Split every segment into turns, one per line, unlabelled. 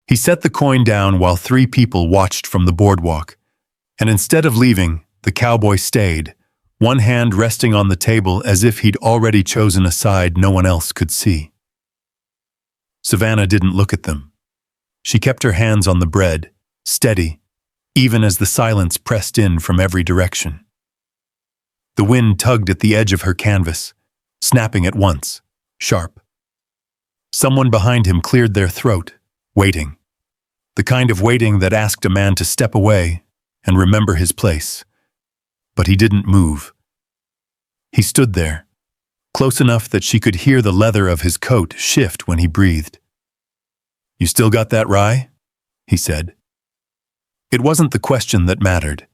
He set the coin down while 3 people watched from the boardwalk, and instead of leaving, the cowboy stayed, one hand resting on the table as if he'd already chosen a side no one else could see. Savannah didn't look at them. She kept her hands on the bread, steady, even as the silence pressed in from every direction. The wind tugged at the edge of her canvas, snapping at once, sharp. Someone behind him cleared their throat, waiting. The kind of waiting that asked a man to step away and remember his place. But he didn't move. He stood there, close enough that she could hear the leather of his coat shift when he breathed. "You still got that rye?" he said. It wasn't the question that mattered.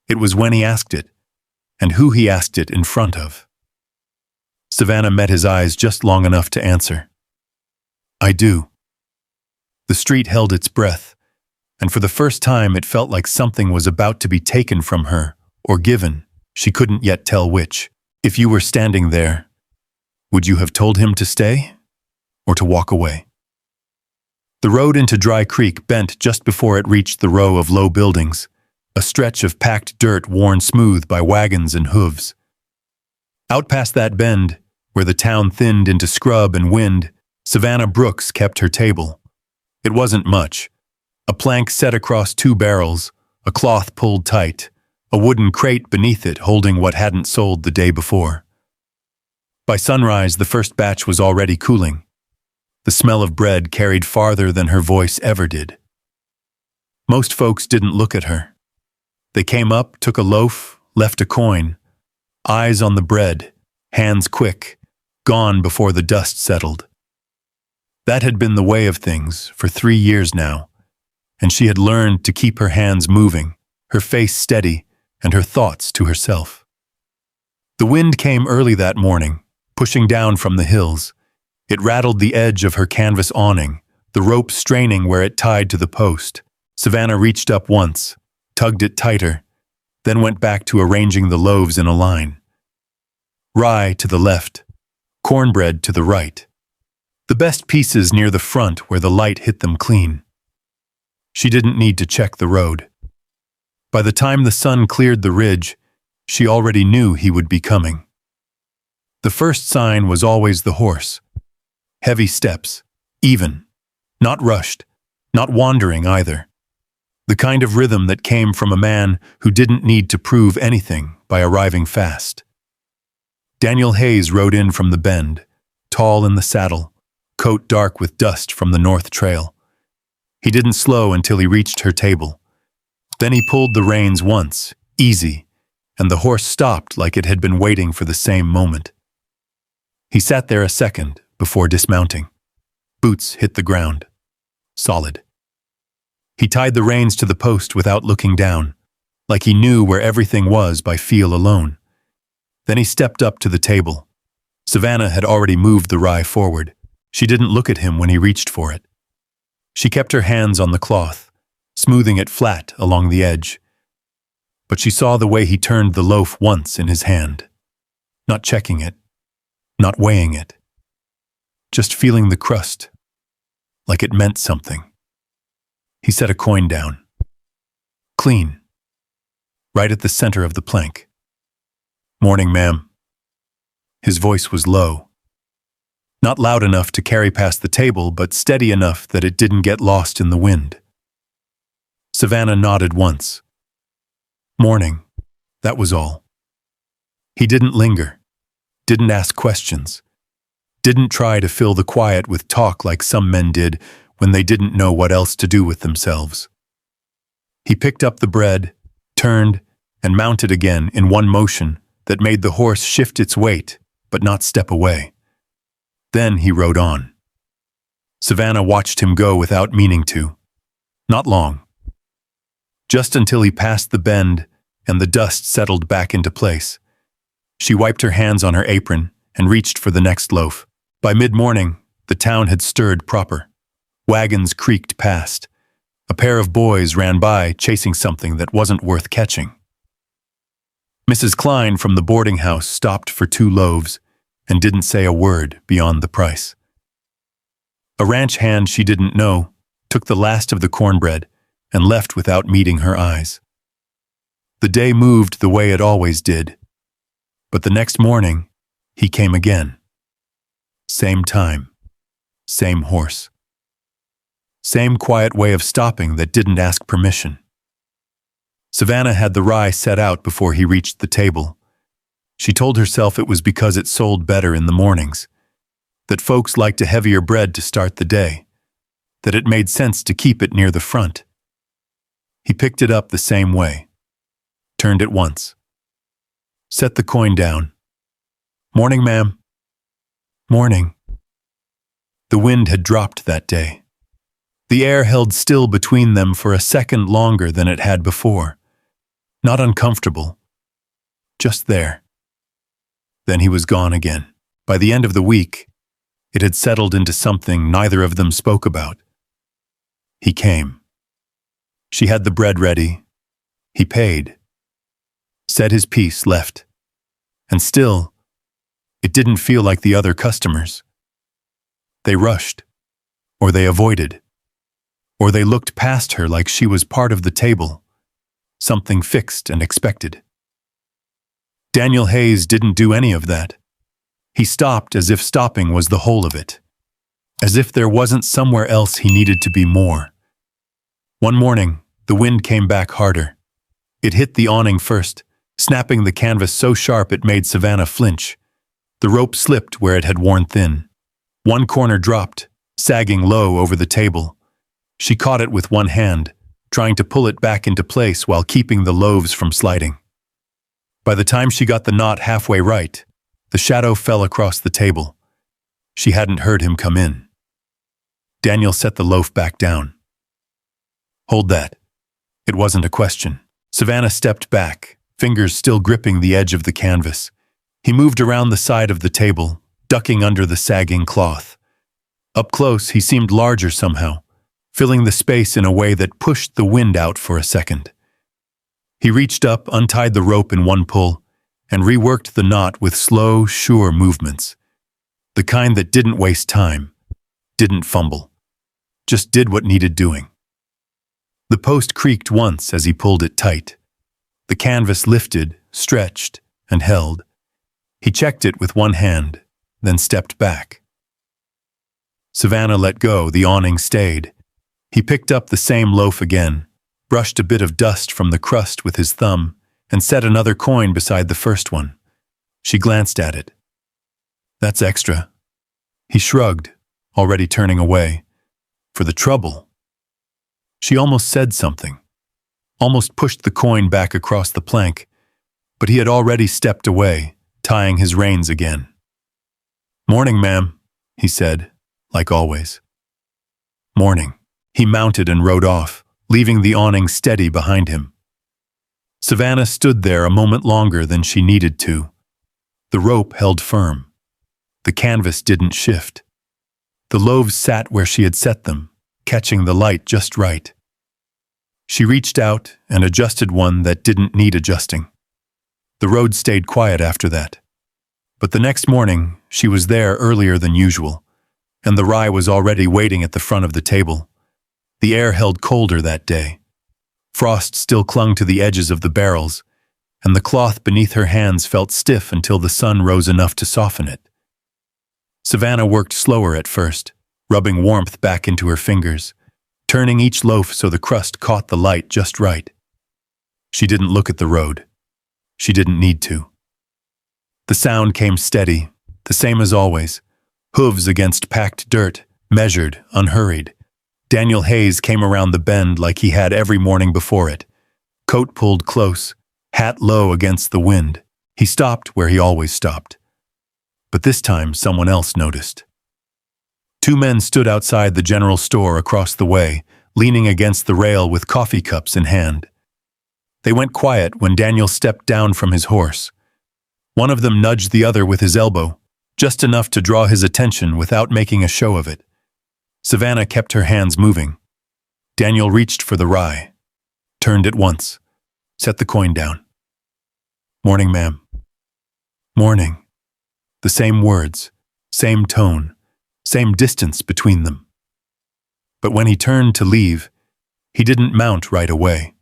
It was when he asked it, and who he asked it in front of. Savannah met his eyes just long enough to answer. "I do." The street held its breath, and for the first time it felt like something was about to be taken from her, or given, she couldn't yet tell which. "If you were standing there, would you have told him to stay, or to walk away?" The road into Dry Creek bent just before it reached the row of low buildings, a stretch of packed dirt worn smooth by wagons and hooves. Out past that bend, where the town thinned into scrub and wind, Savannah Brooks kept her table. It wasn't much. A plank set across 2 barrels, a cloth pulled tight, a wooden crate beneath it holding what hadn't sold the day before. By sunrise, the first batch was already cooling. The smell of bread carried farther than her voice ever did. Most folks didn't look at her. They came up, took a loaf, left a coin, eyes on the bread, hands quick, gone before the dust settled. That had been the way of things for 3 years now, and she had learned to keep her hands moving, her face steady, and her thoughts to herself. The wind came early that morning, pushing down from the hills. It rattled the edge of her canvas awning, the rope straining where it tied to the post. Savannah reached up once, tugged it tighter, then went back to arranging the loaves in a line. Rye to the left, cornbread to the right. The best pieces near the front where the light hit them clean. She didn't need to check the road. By the time the sun cleared the ridge, she already knew he would be coming. The first sign was always the horse. Heavy steps, even, not rushed, not wandering either. The kind of rhythm that came from a man who didn't need to prove anything by arriving fast. Daniel Hayes rode in from the bend, tall in the saddle, coat dark with dust from the north trail. He didn't slow until he reached her table. Then he pulled the reins once, easy, and the horse stopped like it had been waiting for the same moment. He sat there a second before dismounting. Boots hit the ground. Solid. He tied the reins to the post without looking down, like he knew where everything was by feel alone. Then he stepped up to the table. Savannah had already moved the rye forward. She didn't look at him when he reached for it. She kept her hands on the cloth, smoothing it flat along the edge. But she saw the way he turned the loaf once in his hand, not checking it, not weighing it, just feeling the crust, like it meant something. He set a coin down. Clean. Right at the center of the plank. "Morning, ma'am." His voice was low. Not loud enough to carry past the table, but steady enough that it didn't get lost in the wind. Savannah nodded once. Morning, that was all. He didn't linger, didn't ask questions, didn't try to fill the quiet with talk like some men did when they didn't know what else to do with themselves. He picked up the bread, turned, and mounted again in one motion that made the horse shift its weight, but not step away. Then he rode on. Savannah watched him go without meaning to. Not long. Just until he passed the bend and the dust settled back into place. She wiped her hands on her apron and reached for the next loaf. By mid-morning, the town had stirred proper. Wagons creaked past. A pair of boys ran by, chasing something that wasn't worth catching. Mrs. Klein from the boarding house stopped for 2 loaves and didn't say a word beyond the price. A ranch hand she didn't know, took the last of the cornbread, and left without meeting her eyes. The day moved the way it always did. But the next morning, he came again. Same time, same horse. Same quiet way of stopping that didn't ask permission. Savannah had the rye set out before he reached the table. She told herself it was because it sold better in the mornings, that folks liked a heavier bread to start the day, that it made sense to keep it near the front. He picked it up the same way, turned it once, set the coin down. "Morning, ma'am." "Morning." The wind had dropped that day. The air held still between them for a second longer than it had before. Not uncomfortable, just there. Then he was gone again. By the end of the week, it had settled into something neither of them spoke about. He came. She had the bread ready. He paid. Said his piece, left. And still, it didn't feel like the other customers. They rushed, or they avoided, or they looked past her like she was part of the table, something fixed and expected. Daniel Hayes didn't do any of that. He stopped as if stopping was the whole of it, as if there wasn't somewhere else he needed to be more. One morning, the wind came back harder. It hit the awning first, snapping the canvas so sharp it made Savannah flinch. The rope slipped where it had worn thin. One corner dropped, sagging low over the table. She caught it with one hand, trying to pull it back into place while keeping the loaves from sliding. By the time she got the knot halfway right, the shadow fell across the table. She hadn't heard him come in. Daniel set the loaf back down. "Hold that." It wasn't a question. Savannah stepped back, fingers still gripping the edge of the canvas. He moved around the side of the table, ducking under the sagging cloth. Up close, he seemed larger somehow, filling the space in a way that pushed the wind out for a second. He reached up, untied the rope in one pull, and reworked the knot with slow, sure movements. The kind that didn't waste time, didn't fumble, just did what needed doing. The post creaked once as he pulled it tight. The canvas lifted, stretched, and held. He checked it with one hand, then stepped back. Savannah let go, the awning stayed. He picked up the same loaf again, brushed a bit of dust from the crust with his thumb, and set another coin beside the first one. She glanced at it. "That's extra." He shrugged, already turning away. "For the trouble." She almost said something, almost pushed the coin back across the plank, but he had already stepped away, tying his reins again. "Morning, ma'am," he said, like always. "Morning." He mounted and rode off, leaving the awning steady behind him. Savannah stood there a moment longer than she needed to. The rope held firm. The canvas didn't shift. The loaves sat where she had set them, catching the light just right. She reached out and adjusted one that didn't need adjusting. The road stayed quiet after that. But the next morning, she was there earlier than usual, and the rye was already waiting at the front of the table. The air held colder that day. Frost still clung to the edges of the barrels, and the cloth beneath her hands felt stiff until the sun rose enough to soften it. Savannah worked slower at first, rubbing warmth back into her fingers, turning each loaf so the crust caught the light just right. She didn't look at the road. She didn't need to. The sound came steady, the same as always. Hooves against packed dirt, measured, unhurried. Daniel Hayes came around the bend like he had every morning before it. Coat pulled close, hat low against the wind. He stopped where he always stopped. But this time someone else noticed. Two men stood outside the general store across the way, leaning against the rail with coffee cups in hand. They went quiet when Daniel stepped down from his horse. One of them nudged the other with his elbow, just enough to draw his attention without making a show of it. Savannah kept her hands moving. Daniel reached for the rye, turned it once, set the coin down. "Morning, ma'am." "Morning." The same words, same tone, same distance between them. But when he turned to leave, he didn't mount right away.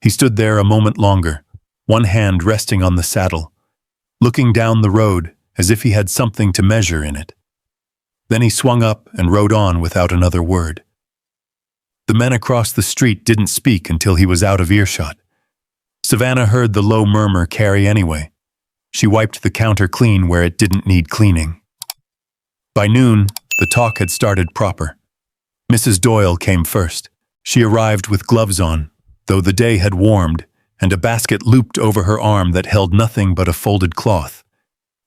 He stood there a moment longer, one hand resting on the saddle, looking down the road as if he had something to measure in it. Then he swung up and rode on without another word. The men across the street didn't speak until he was out of earshot. Savannah heard the low murmur carry anyway. She wiped the counter clean where it didn't need cleaning. By noon, the talk had started proper. Mrs. Doyle came first. She arrived with gloves on, though the day had warmed, and a basket looped over her arm that held nothing but a folded cloth.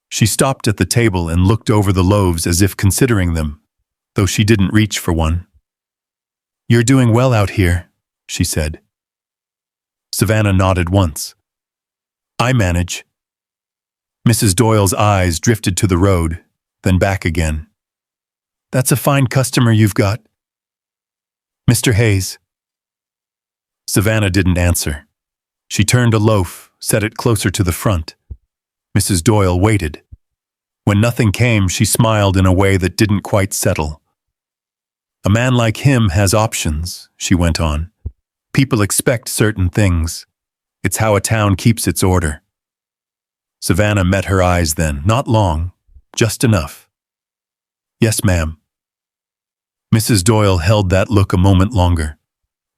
She stopped at the table and looked over the loaves as if considering them, though she didn't reach for one. "You're doing well out here," she said. Savannah nodded once. "I manage." Mrs. Doyle's eyes drifted to the road, then back again. "That's a fine customer you've got." "Mr. Hayes." Savannah didn't answer. She turned a loaf, set it closer to the front. Mrs. Doyle waited. When nothing came, she smiled in a way that didn't quite settle. "A man like him has options," she went on. "People expect certain things. It's how a town keeps its order." Savannah met her eyes then, not long, just enough. "Yes, ma'am." Mrs. Doyle held that look a moment longer,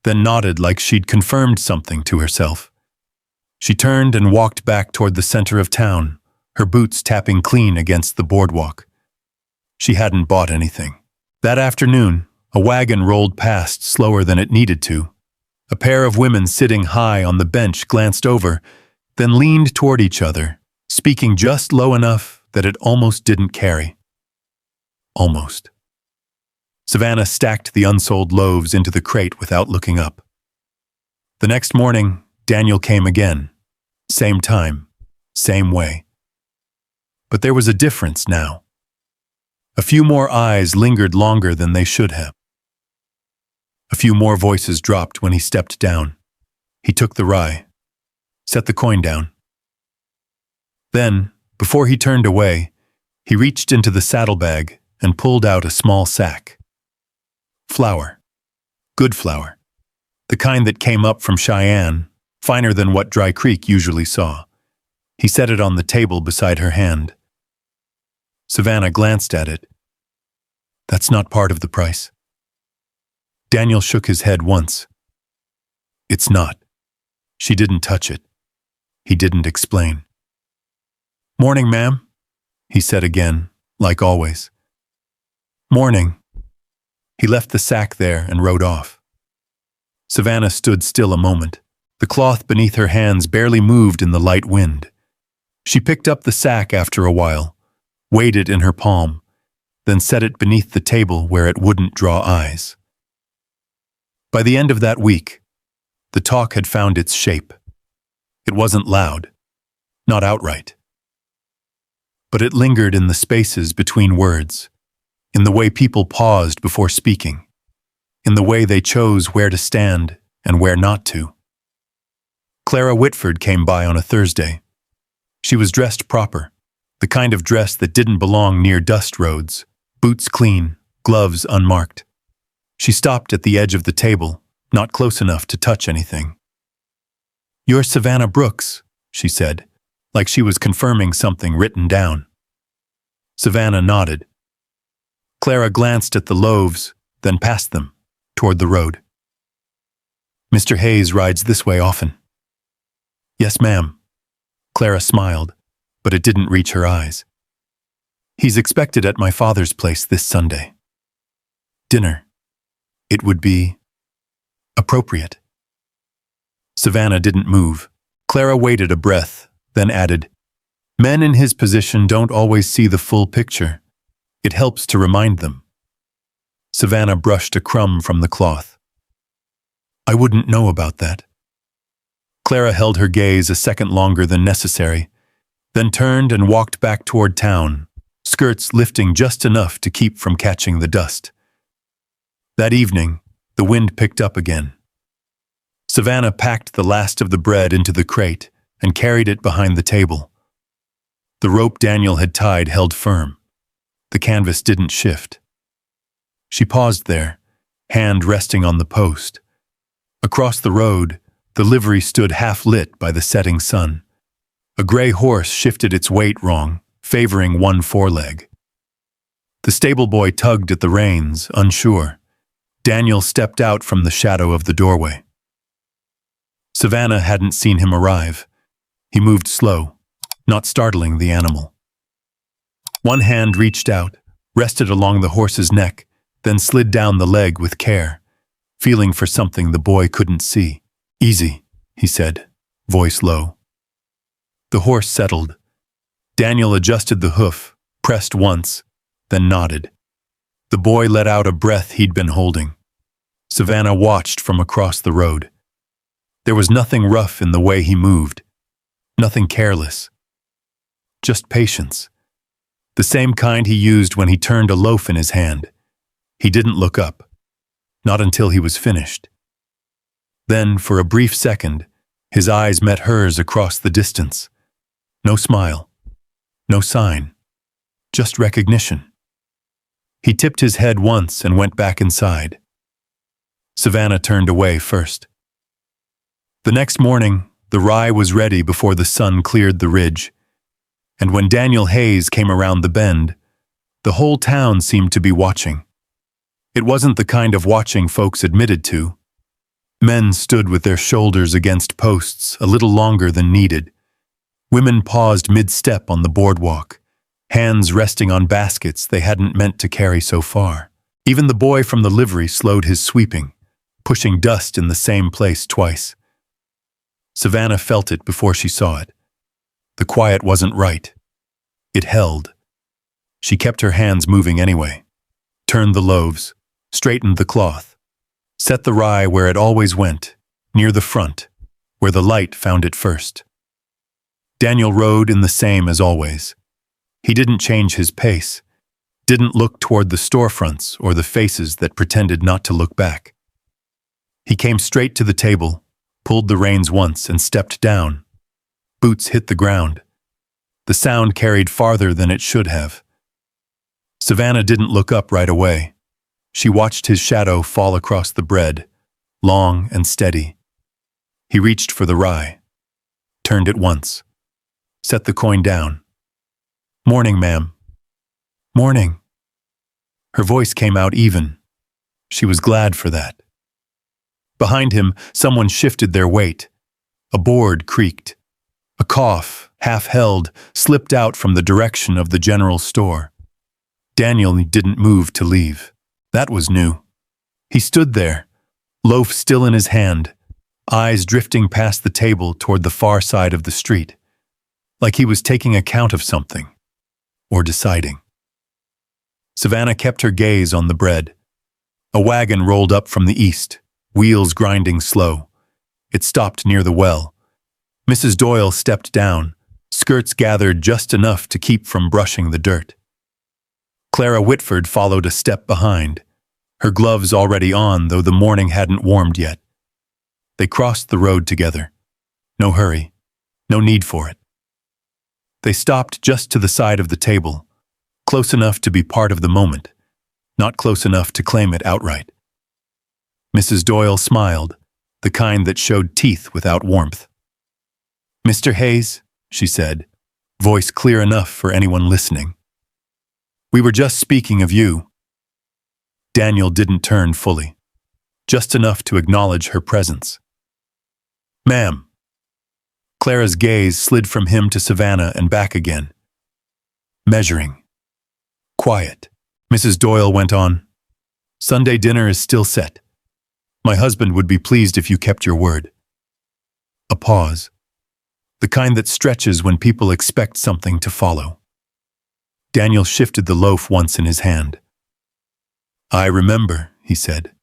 then nodded like she'd confirmed something to herself. She turned and walked back toward the center of town, her boots tapping clean against the boardwalk. She hadn't bought anything. That afternoon, a wagon rolled past slower than it needed to. A pair of women sitting high on the bench glanced over, then leaned toward each other, speaking just low enough that it almost didn't carry. Almost. Savannah stacked the unsold loaves into the crate without looking up. The next morning, Daniel came again. Same time, same way. But there was a difference now. A few more eyes lingered longer than they should have. A few more voices dropped when he stepped down. He took the rye, set the coin down. Then, before he turned away, he reached into the saddlebag and pulled out a small sack. Flour. Good flour. The kind that came up from Cheyenne, finer than what Dry Creek usually saw. He set it on the table beside her hand. Savannah glanced at it. "That's not part of the price." Daniel shook his head once. "It's not." She didn't touch it. He didn't explain. "Morning, ma'am," he said again, like always. "Morning." He left the sack there and rode off. Savannah stood still a moment. The cloth beneath her hands barely moved in the light wind. She picked up the sack after a while, weighed it in her palm, then set it beneath the table where it wouldn't draw eyes. By the end of that week, the talk had found its shape. It wasn't loud, not outright. But it lingered in the spaces between words, in the way people paused before speaking, in the way they chose where to stand and where not to. Clara Whitford came by on a Thursday. She was dressed proper, the kind of dress that didn't belong near dust roads, boots clean, gloves unmarked. She stopped at the edge of the table, not close enough to touch anything. "You're Savannah Brooks," she said, like she was confirming something written down. Savannah nodded. Clara glanced at the loaves, then past them, toward the road. "Mr. Hayes rides this way often." "Yes, ma'am." Clara smiled, but it didn't reach her eyes. "He's expected at my father's place this Sunday. Dinner. It would be appropriate." Savannah didn't move. Clara waited a breath, then added, "Men in his position don't always see the full picture. It helps to remind them." Savannah brushed a crumb from the cloth. "I wouldn't know about that." Clara held her gaze a second longer than necessary, then turned and walked back toward town, skirts lifting just enough to keep from catching the dust. That evening, the wind picked up again. Savannah packed the last of the bread into the crate and carried it behind the table. The rope Daniel had tied held firm. The canvas didn't shift. She paused there, hand resting on the post. Across the road, the livery stood half-lit by the setting sun. A gray horse shifted its weight wrong, favoring one foreleg. The stable boy tugged at the reins, unsure. Daniel stepped out from the shadow of the doorway. Savannah hadn't seen him arrive. He moved slow, not startling the animal. One hand reached out, rested along the horse's neck, then slid down the leg with care, feeling for something the boy couldn't see. "Easy," he said, voice low. The horse settled. Daniel adjusted the hoof, pressed once, then nodded. The boy let out a breath he'd been holding. Savannah watched from across the road. There was nothing rough in the way he moved, nothing careless. Just patience. The same kind he used when he turned a loaf in his hand. He didn't look up, not until he was finished. Then, for a brief second, his eyes met hers across the distance. No smile, no sign, just recognition. He tipped his head once and went back inside. Savannah turned away first. The next morning, the rye was ready before the sun cleared the ridge, and when Daniel Hayes came around the bend, the whole town seemed to be watching. It wasn't the kind of watching folks admitted to. Men stood with their shoulders against posts a little longer than needed. Women paused mid-step on the boardwalk, hands resting on baskets they hadn't meant to carry so far. Even the boy from the livery slowed his sweeping, pushing dust in the same place twice. Savannah felt it before she saw it. The quiet wasn't right. It held. She kept her hands moving anyway. Turned the loaves, straightened the cloth, set the rye where it always went, near the front, where the light found it first. Daniel rode in the same as always. He didn't change his pace, didn't look toward the storefronts or the faces that pretended not to look back. He came straight to the table, pulled the reins once and stepped down. Boots hit the ground. The sound carried farther than it should have. Savannah didn't look up right away. She watched his shadow fall across the bread, long and steady. He reached for the rye, turned it once, set the coin down. "Morning, ma'am." "Morning." Her voice came out even. She was glad for that. Behind him, someone shifted their weight. A board creaked. A cough, half-held, slipped out from the direction of the general store. Daniel didn't move to leave. That was new. He stood there, loaf still in his hand, eyes drifting past the table toward the far side of the street, like he was taking account of something, or deciding. Savannah kept her gaze on the bread. A wagon rolled up from the east, wheels grinding slow. It stopped near the well. Mrs. Doyle stepped down, skirts gathered just enough to keep from brushing the dirt. Clara Whitford followed a step behind, her gloves already on, though the morning hadn't warmed yet. They crossed the road together. No hurry, no need for it. They stopped just to the side of the table, close enough to be part of the moment, not close enough to claim it outright. Mrs. Doyle smiled, the kind that showed teeth without warmth. "Mr. Hayes," she said, voice clear enough for anyone listening. "We were just speaking of you." Daniel didn't turn fully, just enough to acknowledge her presence. "Ma'am." Clara's gaze slid from him to Savannah and back again. Measuring. Quiet. Mrs. Doyle went on. "Sunday dinner is still set. My husband would be pleased if you kept your word." A pause. The kind that stretches when people expect something to follow. Daniel shifted the loaf once in his hand. "I remember," he said.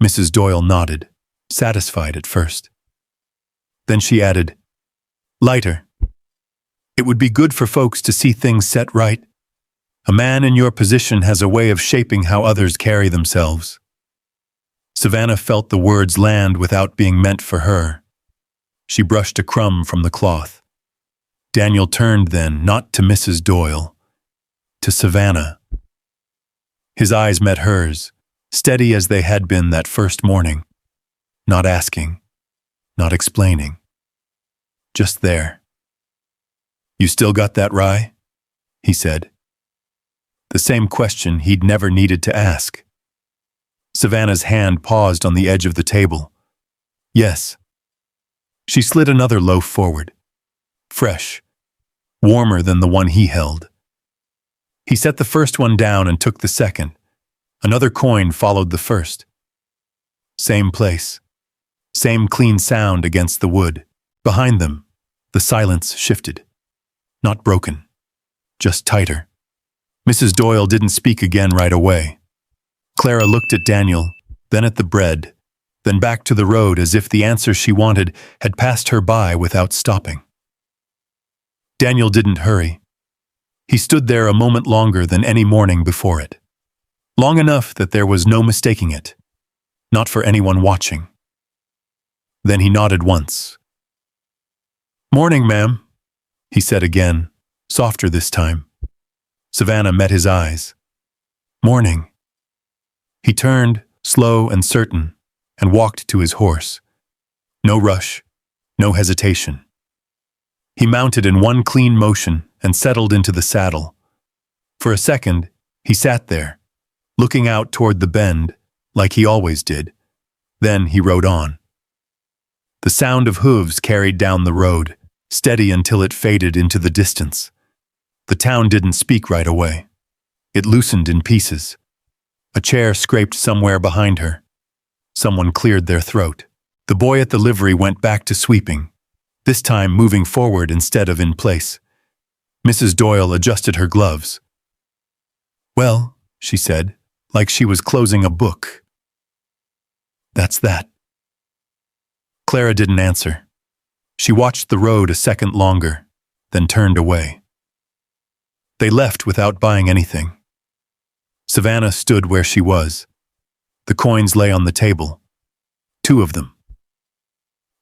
Mrs. Doyle nodded, satisfied at first. Then she added, "Lighter. It would be good for folks to see things set right. A man in your position has a way of shaping how others carry themselves." Savannah felt the words land without being meant for her. She brushed a crumb from the cloth. Daniel turned then, not to Mrs. Doyle, to Savannah. His eyes met hers, steady as they had been that first morning, not asking, not explaining. Just there. "You still got that rye?" he said. The same question he'd never needed to ask. Savannah's hand paused on the edge of the table. "Yes." She slid another loaf forward. Fresh, warmer than the one he held. He set the first one down and took the second. Another coin followed the first. Same place. Same clean sound against the wood. Behind them, the silence shifted. Not broken, just tighter. Mrs. Doyle didn't speak again right away. Clara looked at Daniel, then at the bread, then back to the road as if the answer she wanted had passed her by without stopping. Daniel didn't hurry. He stood there a moment longer than any morning before it. Long enough that there was no mistaking it. Not for anyone watching. Then he nodded once. "Morning, ma'am," he said again, softer this time. Savannah met his eyes. "Morning." He turned, slow and certain, and walked to his horse. No rush, no hesitation. He mounted in one clean motion and settled into the saddle. For a second, he sat there, looking out toward the bend, like he always did. Then he rode on. The sound of hooves carried down the road, steady until it faded into the distance. The town didn't speak right away. It loosened in pieces. A chair scraped somewhere behind her. Someone cleared their throat. The boy at the livery went back to sweeping, this time moving forward instead of in place. Mrs. Doyle adjusted her gloves. "Well," she said, like she was closing a book. "That's that." Clara didn't answer. She watched the road a second longer, then turned away. They left without buying anything. Savannah stood where she was. The coins lay on the table. 2 of them.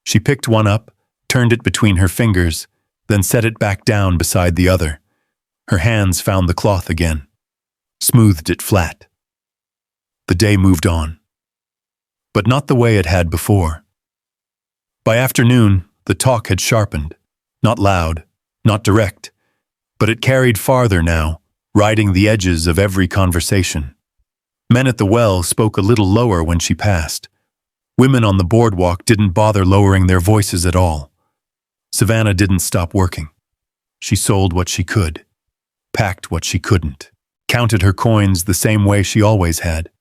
She picked one up, turned it between her fingers, then set it back down beside the other. Her hands found the cloth again, smoothed it flat. The day moved on. But not the way it had before. By afternoon, the talk had sharpened. Not loud, not direct, but it carried farther now, riding the edges of every conversation. Men at the well spoke a little lower when she passed. Women on the boardwalk didn't bother lowering their voices at all. Savannah didn't stop working. She sold what she could, packed what she couldn't, counted her coins the same way she always had,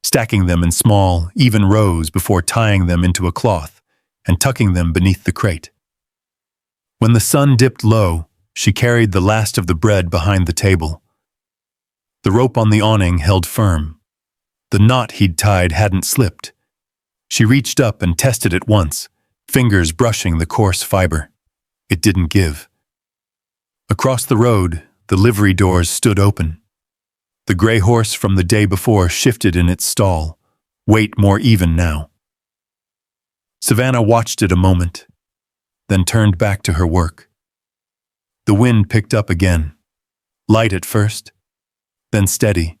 stacking them in small, even rows before tying them into a cloth and tucking them beneath the crate. When the sun dipped low, she carried the last of the bread behind the table. The rope on the awning held firm. The knot he'd tied hadn't slipped. She reached up and tested it once, fingers brushing the coarse fiber. It didn't give. Across the road, the livery doors stood open. The gray horse from the day before shifted in its stall, weight more even now. Savannah watched it a moment, then turned back to her work. The wind picked up again, light at first, then steady.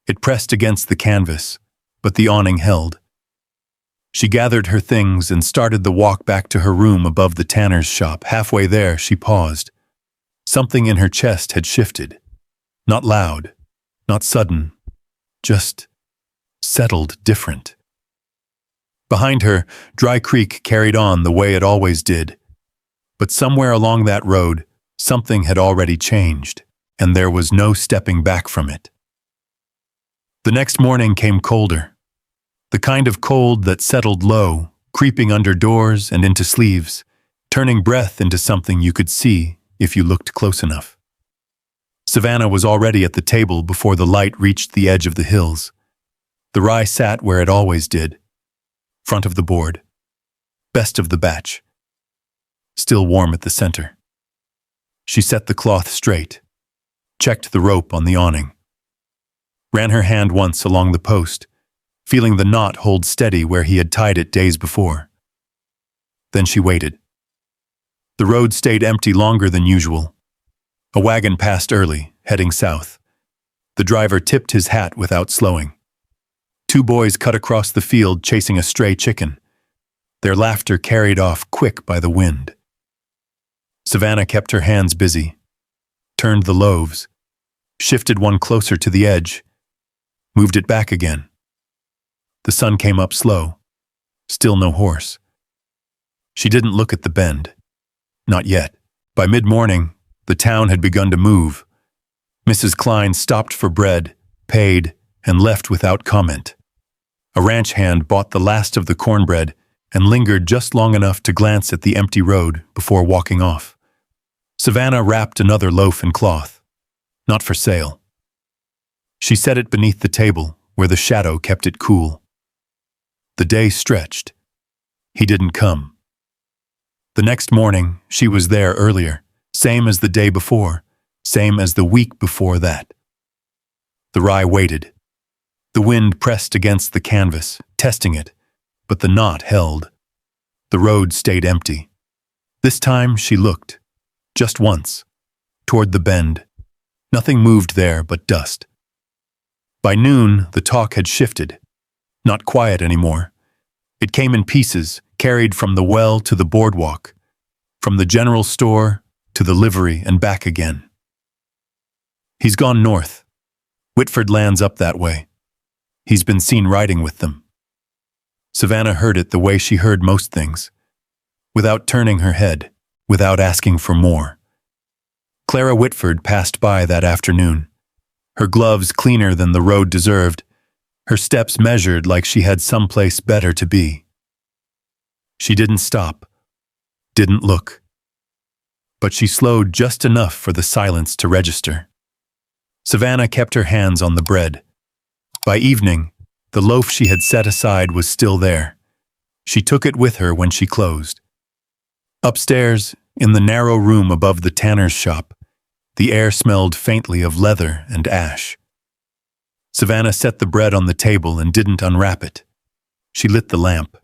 It pressed against the canvas, but the awning held. She gathered her things and started the walk back to her room above the tanner's shop. Halfway there, she paused. Something in her chest had shifted. Not loud, not sudden, just settled different. Behind her, Dry Creek carried on the way it always did. But somewhere along that road, something had already changed, and there was no stepping back from it. The next morning came colder. The kind of cold that settled low, creeping under doors and into sleeves, turning breath into something you could see if you looked close enough. Savannah was already at the table before the light reached the edge of the hills. The rye sat where it always did, front of the board, best of the batch, still warm at the center. She set the cloth straight, checked the rope on the awning, ran her hand once along the post, feeling the knot hold steady where he had tied it days before. Then she waited. The road stayed empty longer than usual. A wagon passed early, heading south. The driver tipped his hat without slowing. Two boys cut across the field chasing a stray chicken, their laughter carried off quick by the wind. Savannah kept her hands busy, turned the loaves, shifted one closer to the edge, moved it back again. The sun came up slow, still no horse. She didn't look at the bend. Not yet. By mid-morning, the town had begun to move. Mrs. Klein stopped for bread, paid, and left without comment. A ranch hand bought the last of the cornbread and lingered just long enough to glance at the empty road before walking off. Savannah wrapped another loaf in cloth. Not for sale. She set it beneath the table, where the shadow kept it cool. The day stretched. He didn't come. The next morning, she was there earlier, same as the day before, same as the week before that. The rye waited. The wind pressed against the canvas, testing it, but the knot held. The road stayed empty. This time she looked, just once, toward the bend. Nothing moved there but dust. By noon, the talk had shifted. Not quiet anymore. It came in pieces, carried from the well to the boardwalk, from the general store to the livery and back again. He's gone north. Whitford lands up that way. He's been seen riding with them. Savannah heard it the way she heard most things, without turning her head, without asking for more. Clara Whitford passed by that afternoon, her gloves cleaner than the road deserved, her steps measured like she had someplace better to be. She didn't stop, didn't look, but she slowed just enough for the silence to register. Savannah kept her hands on the bread. By evening, the loaf she had set aside was still there. She took it with her when she closed. Upstairs, in the narrow room above the tanner's shop, the air smelled faintly of leather and ash. Savannah set the bread on the table and didn't unwrap it. She lit the lamp,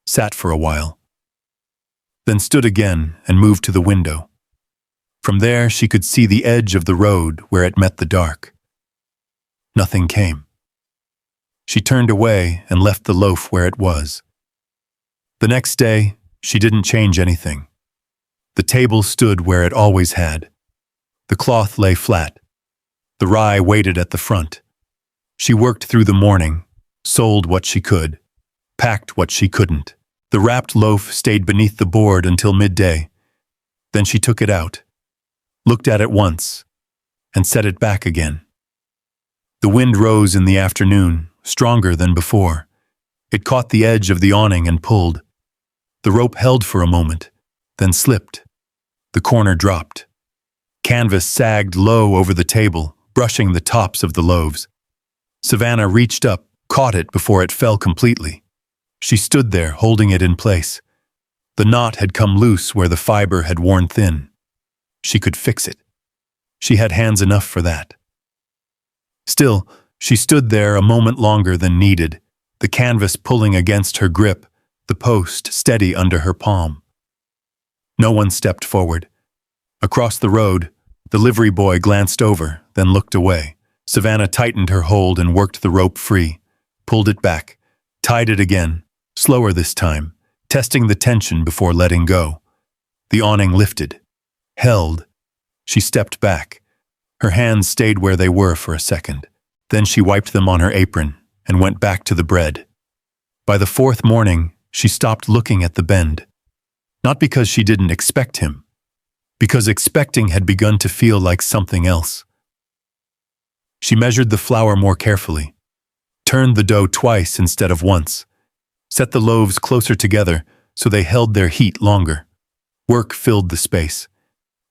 sat for a while, then stood again and moved to the window. From there she could see the edge of the road where it met the dark. Nothing came. She turned away and left the loaf where it was. The next day, she didn't change anything. The table stood where it always had. The cloth lay flat. The rye waited at the front. She worked through the morning, sold what she could, packed what she couldn't. The wrapped loaf stayed beneath the board until midday. Then she took it out, looked at it once, and set it back again. The wind rose in the afternoon, stronger than before. It caught the edge of the awning and pulled. The rope held for a moment, then slipped. The corner dropped. Canvas sagged low over the table, brushing the tops of the loaves. Savannah reached up, caught it before it fell completely. She stood there, holding it in place. The knot had come loose where the fiber had worn thin. She could fix it. She had hands enough for that. Still, she stood there a moment longer than needed, the canvas pulling against her grip, the post steady under her palm. No one stepped forward. Across the road, the livery boy glanced over, then looked away. Savannah tightened her hold and worked the rope free, pulled it back, tied it again, slower this time, testing the tension before letting go. The awning lifted, held. She stepped back. Her hands stayed where they were for a second. Then she wiped them on her apron and went back to the bread. By the fourth morning, she stopped looking at the bend. Not because she didn't expect him, because expecting had begun to feel like something else. She measured the flour more carefully, turned the dough twice instead of once, set the loaves closer together so they held their heat longer. Work filled the space.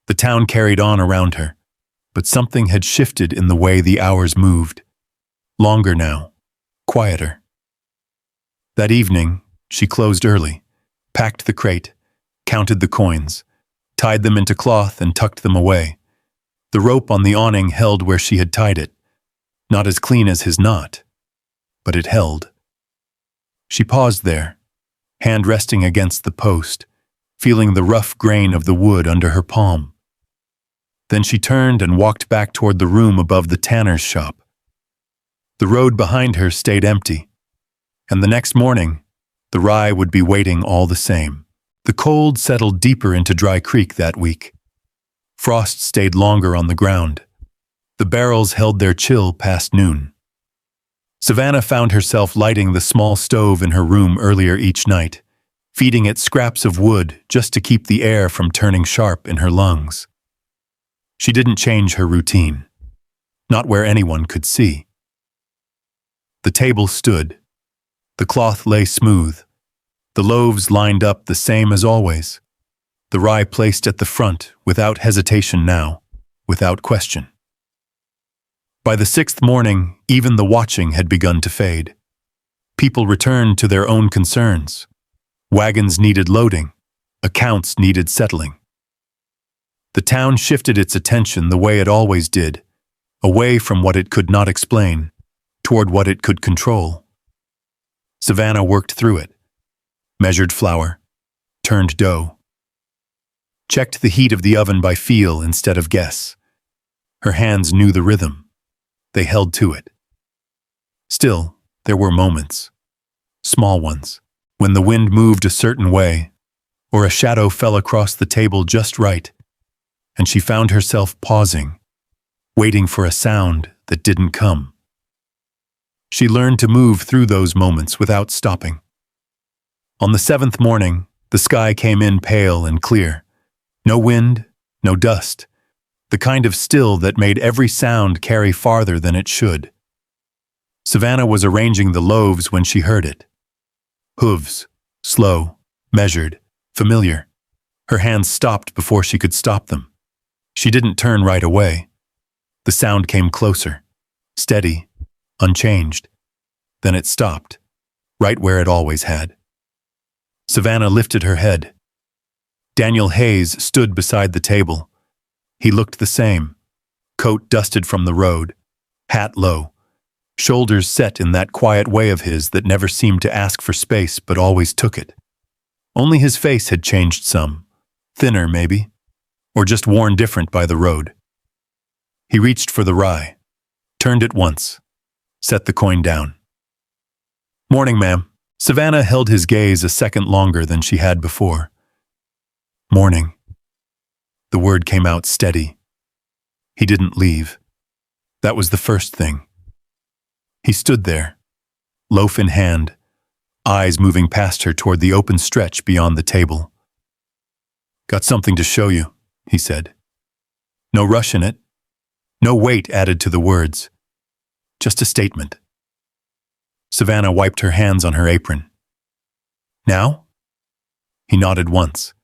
The town carried on around her, but something had shifted in the way the hours moved. Longer now, quieter. That evening, she closed early, packed the crate, counted the coins, tied them into cloth and tucked them away. The rope on the awning held where she had tied it, not as clean as his knot, but it held. She paused there, hand resting against the post, feeling the rough grain of the wood under her palm. Then she turned and walked back toward the room above the tanner's shop. The road behind her stayed empty, and the next morning, the rye would be waiting all the same. The cold settled deeper into Dry Creek that week. Frost stayed longer on the ground. The barrels held their chill past noon. Savannah found herself lighting the small stove in her room earlier each night, feeding it scraps of wood just to keep the air from turning sharp in her lungs. She didn't change her routine, not where anyone could see. The table stood. The cloth lay smooth. The loaves lined up the same as always. The rye placed at the front, without hesitation now, without question. By the sixth morning, even the watching had begun to fade. People returned to their own concerns. Wagons needed loading. Accounts needed settling. The town shifted its attention the way it always did, away from what it could not explain, toward what it could control. Savannah worked through it, measured flour, turned dough, checked the heat of the oven by feel instead of guess. Her hands knew the rhythm. They held to it. Still, there were moments, small ones, when the wind moved a certain way, or a shadow fell across the table just right, and she found herself pausing, waiting for a sound that didn't come. She learned to move through those moments without stopping. On the seventh morning, the sky came in pale and clear. No wind, no dust, the kind of still that made every sound carry farther than it should. Savannah was arranging the loaves when she heard it. Hooves, slow, measured, familiar. Her hands stopped before she could stop them. She didn't turn right away. The sound came closer, steady, unchanged. Then it stopped, right where it always had. Savannah lifted her head. Daniel Hayes stood beside the table. He looked the same, coat dusted from the road, hat low, shoulders set in that quiet way of his that never seemed to ask for space but always took it. Only his face had changed some, thinner maybe, or just worn different by the road. He reached for the rye, turned it once, set the coin down. "Morning, ma'am." Savannah held his gaze a second longer than she had before. "Morning." The word came out steady. He didn't leave. That was the first thing. He stood there, loaf in hand, eyes moving past her toward the open stretch beyond the table. "Got something to show you," he said. No rush in it, no weight added to the words, just a statement. Savannah wiped her hands on her apron. "Now?" He nodded once.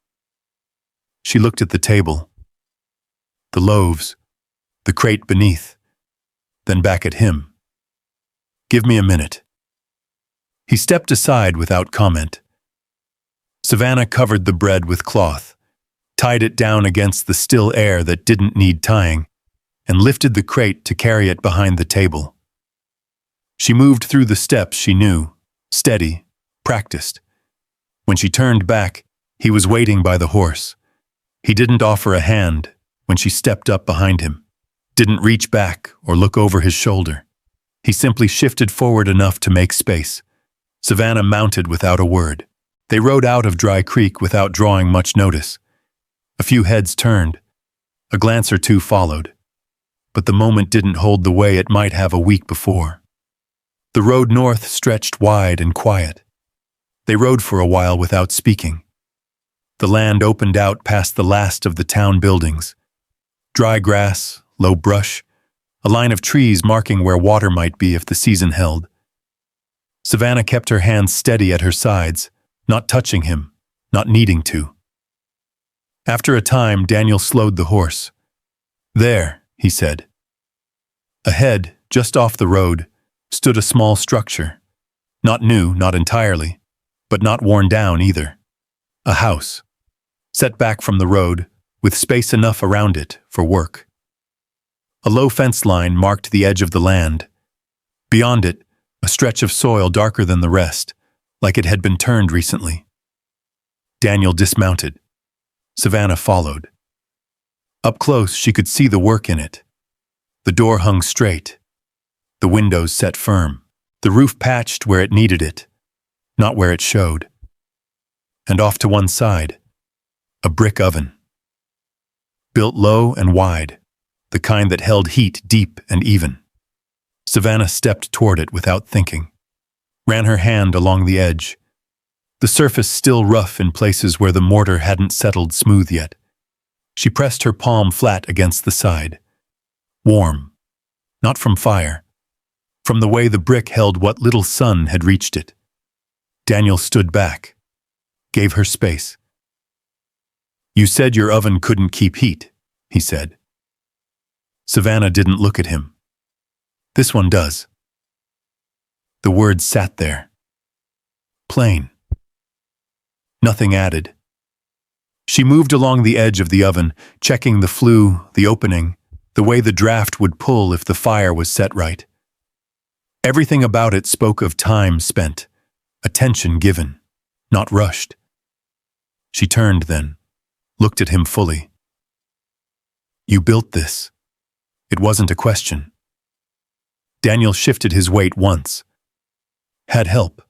She looked at the table, the loaves, the crate beneath, then back at him. "Give me a minute." He stepped aside without comment. Savannah covered the bread with cloth, tied it down against the still air that didn't need tying, and lifted the crate to carry it behind the table. She moved through the steps she knew, steady, practiced. When she turned back, he was waiting by the horse. He didn't offer a hand when she stepped up behind him, didn't reach back or look over his shoulder. He simply shifted forward enough to make space. Savannah mounted without a word. They rode out of Dry Creek without drawing much notice. A few heads turned. A glance or two followed. But the moment didn't hold the way it might have a week before. The road north stretched wide and quiet. They rode for a while without speaking. The land opened out past the last of the town buildings. Dry grass, low brush, a line of trees marking where water might be if the season held. Savannah kept her hands steady at her sides, not touching him, not needing to. After a time, Daniel slowed the horse. "There," he said. Ahead, just off the road, stood a small structure. Not new, not entirely, but not worn down either. A house, set back from the road, with space enough around it for work. A low fence line marked the edge of the land. Beyond it, a stretch of soil darker than the rest, like it had been turned recently. Daniel dismounted. Savannah followed. Up close, she could see the work in it. The door hung straight. the windows set firm, the roof patched where it needed it, not where it showed. And off to one side, a brick oven. Built low and wide, the kind that held heat deep and even. Savannah stepped toward it without thinking, ran her hand along the edge, the surface still rough in places where the mortar hadn't settled smooth yet. She pressed her palm flat against the side. Warm, not from fire, from the way the brick held what little sun had reached it. Daniel stood back, gave her space. "You said your oven couldn't keep heat," he said. Savannah didn't look at him. "This one does." The words sat there. Plain. Nothing added. She moved along the edge of the oven, checking the flue, the opening, the way the draft would pull if the fire was set right. Everything about it spoke of time spent, attention given, not rushed. She turned then, looked at him fully. "You built this." It wasn't a question. Daniel shifted his weight once. "Had help."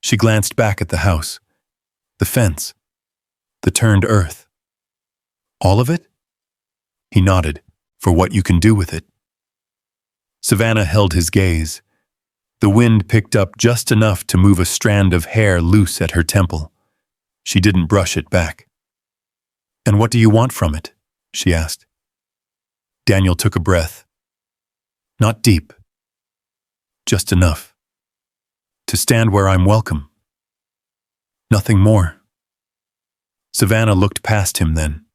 She glanced back at the house, the fence, the turned earth. "All of it?" He nodded. "For what you can do with it." Savannah held his gaze. The wind picked up just enough to move a strand of hair loose at her temple. She didn't brush it back. "And what do you want from it?" she asked. Daniel took a breath. "Not deep. Just enough. To stand where I'm welcome. Nothing more." Savannah looked past him then,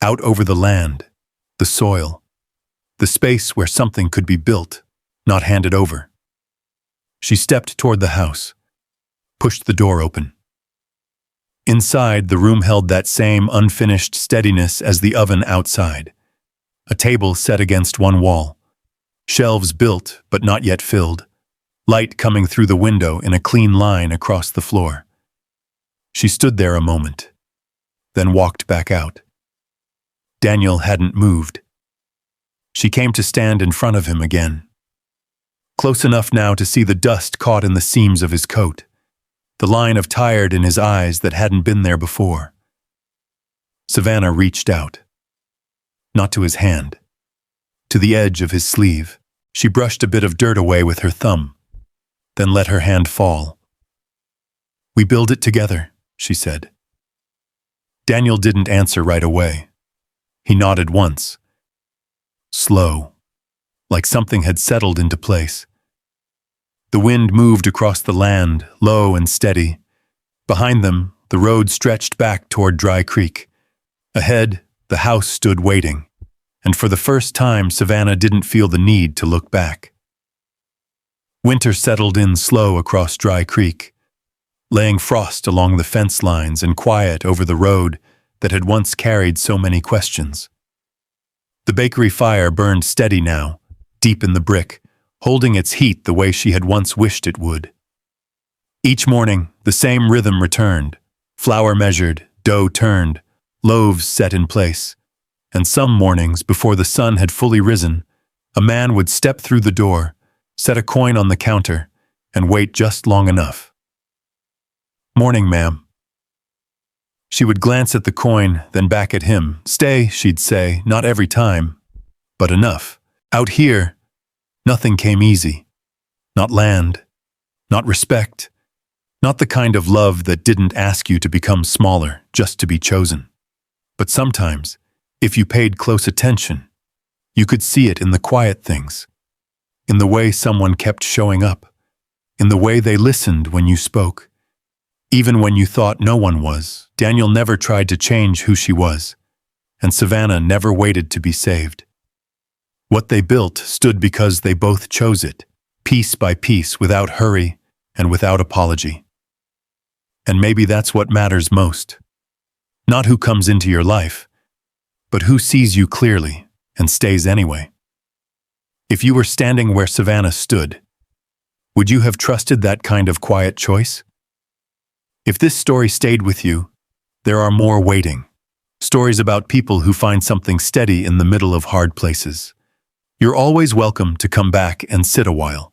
out over the land, the soil, the space where something could be built, not handed over. She stepped toward the house, pushed the door open. Inside, the room held that same unfinished steadiness as the oven outside. A table set against one wall, shelves built but not yet filled, light coming through the window in a clean line across the floor. She stood there a moment, then walked back out. Daniel hadn't moved. She came to stand in front of him again, close enough now to see the dust caught in the seams of his coat, the line of tired in his eyes that hadn't been there before. Savannah reached out, not to his hand, to the edge of his sleeve. She brushed a bit of dirt away with her thumb, then let her hand fall. "We build it together," she said. Daniel didn't answer right away. He nodded once. Slow, like something had settled into place. The wind moved across the land, low and steady. Behind them, the road stretched back toward Dry Creek. Ahead, the house stood waiting, and for the first time, Savannah didn't feel the need to look back. Winter settled in slow across Dry Creek, laying frost along the fence lines and quiet over the road that had once carried so many questions. The bakery fire burned steady now, deep in the brick, holding its heat the way she had once wished it would. Each morning, the same rhythm returned, flour measured, dough turned, loaves set in place. And some mornings, before the sun had fully risen, a man would step through the door, set a coin on the counter, and wait just long enough. "Morning, ma'am." She would glance at the coin, then back at him. "Stay," she'd say, "not every time, but enough. Out here, nothing came easy. Not land, not respect, not the kind of love that didn't ask you to become smaller just to be chosen. But sometimes, if you paid close attention, you could see it in the quiet things, in the way someone kept showing up, in the way they listened when you spoke. Even when you thought no one was, Daniel never tried to change who she was, and Savannah never waited to be saved. What they built stood because they both chose it, piece by piece, without hurry and without apology. And maybe that's what matters most. Not who comes into your life, but who sees you clearly and stays anyway. If you were standing where Savannah stood, would you have trusted that kind of quiet choice? If this story stayed with you, there are more waiting. Stories about people who find something steady in the middle of hard places. You're always welcome to come back and sit a while.